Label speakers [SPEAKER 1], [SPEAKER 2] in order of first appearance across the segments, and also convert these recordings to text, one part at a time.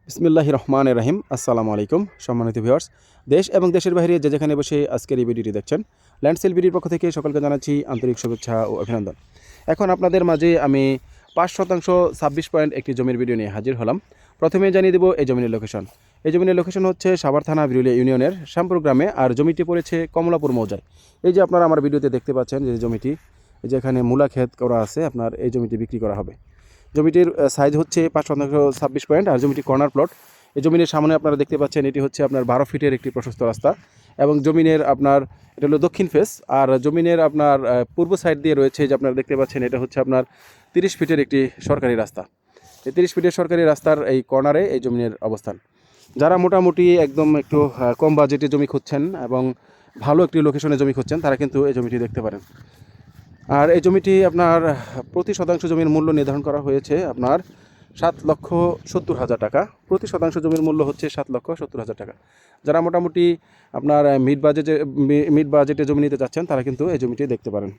[SPEAKER 1] বিসমিল্লাহির রহমানির রহিম। আসসালামু আলাইকুম সম্মানিত ভিউয়ার্স, দেশ এবং দেশের বাইরে যে যেখানে বসে আজকের এই ভিডিওটি দেখছেন, ল্যান্ডসেল বিডির পক্ষ থেকে সকলকে জানাচ্ছি আন্তরিক শুভেচ্ছা ও অভিনন্দন। এখন আপনাদের মাঝে আমি 5% 26 পয়েন্ট একটি জমির ভিডিও নিয়ে হাজির হলাম। প্রথমে জানিয়ে দেব এই জমির লোকেশন। এই জমির লোকেশন হচ্ছে সাভার থানা বিরুলিয়া ইউনিয়নের শ্যামপুর গ্রামে, আর জমিটি পড়েছে কমলাপুর মৌজায়। এই যে আপনারা আমার ভিডিওতে দেখতে পাচ্ছেন যে জমিটি, যেখানে মূলা ক্ষেত করা আছে, আপনার এই জমিটি বিক্রি করা হবে। জমিটির সাইজ হচ্ছে 5% 26 পয়েন্ট, আর জমিটি কর্নার প্লট। এই জমিনের সামনে আপনারা দেখতে পাচ্ছেন এটি হচ্ছে আপনার 12 ফিটের একটি প্রশস্ত রাস্তা, এবং জমিনের আপনার এটা হলো দক্ষিণ ফেস। আর জমিনের আপনার পূর্ব সাইড দিয়ে রয়েছে যে আপনারা দেখতে পাচ্ছেন এটা হচ্ছে আপনার 30 ফিটের একটি সরকারি রাস্তা। এই 30 ফিটের সরকারি রাস্তার এই কর্নারে এই জমিনের অবস্থান। যারা মোটামুটি একদম একটু কম বাজেটে জমি খুঁজছেন এবং ভালো একটি লোকেশনে জমি খুঁজছেন, তারা কিন্তু এই জমিটি দেখতে পারেন। আর এই জমিটি আপনার প্রতি শতাংশ জমির মূল্য নির্ধারণ করা হয়েছে আপনার 7,70,000 টাকা। প্রতি শতাংশ জমির মূল্য হচ্ছে 7,70,000 টাকা। যারা মোটামুটি আপনার মিড বাজেটে জমি নিতে চাচ্ছেন, তারা কিন্তু এই জমিটি দেখতে পারেন।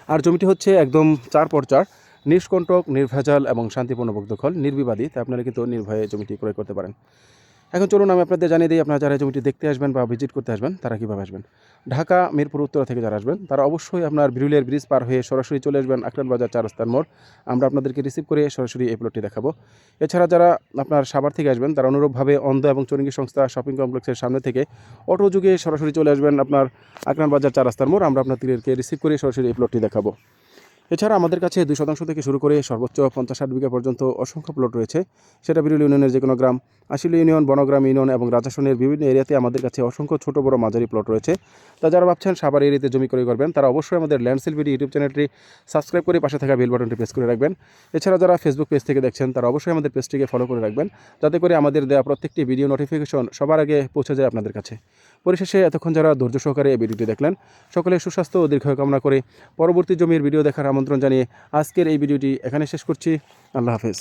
[SPEAKER 1] আর জমিটি হচ্ছে একদম 4x4, নিষ্কণ্টক, নির্ভেজাল এবং শান্তিপূর্ণ দখল, নির্বিবাদী। তাই আপনারা কিন্তু নির্ভয়ে জমিটি ক্রয় করতে পারেন। এখন চলুন আমি আপনাদের জানিয়ে দিই, আপনারা যারা জমিটি দেখতে আসবেন বা ভিজিট করতে আসবেন, তারা কীভাবে আসবেন। ঢাকা মিরপুর উত্তরা থেকে যারা আসবেন, তারা অবশ্যই আপনার বিরুলিয়ার ব্রিজ পার হয়ে সরাসরি চলে আসবেন আকরান বাজার 4 রাস্তার মোড়। আমরা আপনাদেরকে রিসিভ করে সরাসরি এই প্লটটি দেখাবো। এছাড়া যারা আপনার সাভার থেকে আসবেন, তারা অনুরূপভাবে অন্ধ এবং চৌরঙ্গী সংস্থা শপিং কমপ্লেক্সের সামনে থেকে অটো যুগে সরাসরি চলে আসবেন আপনার আকরান বাজার 4 রাস্তার মোড়। আমরা আপনাদেরকে রিসিভ করে সরাসরি এই প্লটটি দেখাবো। এছাড়া আমাদের কাছে 2% থেকে শুরু করে সর্বোচ্চ 50-60 বিঘা পর্যন্ত অসংখ্য প্লট রয়েছে। সেটা বিরুলিয়া ইউনিয়নের যে কোনো গ্রাম, আশিল ইউনিয়ন, বনগ্রাম ইউনিয়ন এবং রাজাসনের বিভিন্ন এরিয়াতে আমাদের কাছে অসংখ্য ছোট বড় মাঝারি প্লট রয়েছে। তা যারা ভাবছেন সাভার এরিয়াতে জমি ক্রয় করবেন, তারা অবশ্যই আমাদের ল্যান্ডসেল বিডি ইউটিউব চ্যানেলটি সাবস্ক্রাইব করে পাশে থাকা বেল বাটনটি প্রেস করে রাখবেন। এছাড়া যারা ফেসবুক পেজ থেকে দেখছেন, তারা অবশ্যই আমাদের পেজটিকে ফলো করে রাখবেন, যাতে করে আমাদের দেওয়া প্রত্যেকটি ভিডিও নোটিফিকেশন সবার আগে পৌঁছে যায় আপনাদের কাছে। পরিশেষে এতক্ষণ যারা ধৈর্য সহকারে এই ভিডিওটি দেখলেন, সকলে সুস্বাস্থ্য ও দীর্ঘায়ু কামনা করে পরবর্তী জমির ভিডিও দেখার আমন্ত্রণ জানিয়ে আজকের এই ভিডিওটি এখানে শেষ করছি। আল্লাহ হাফেজ।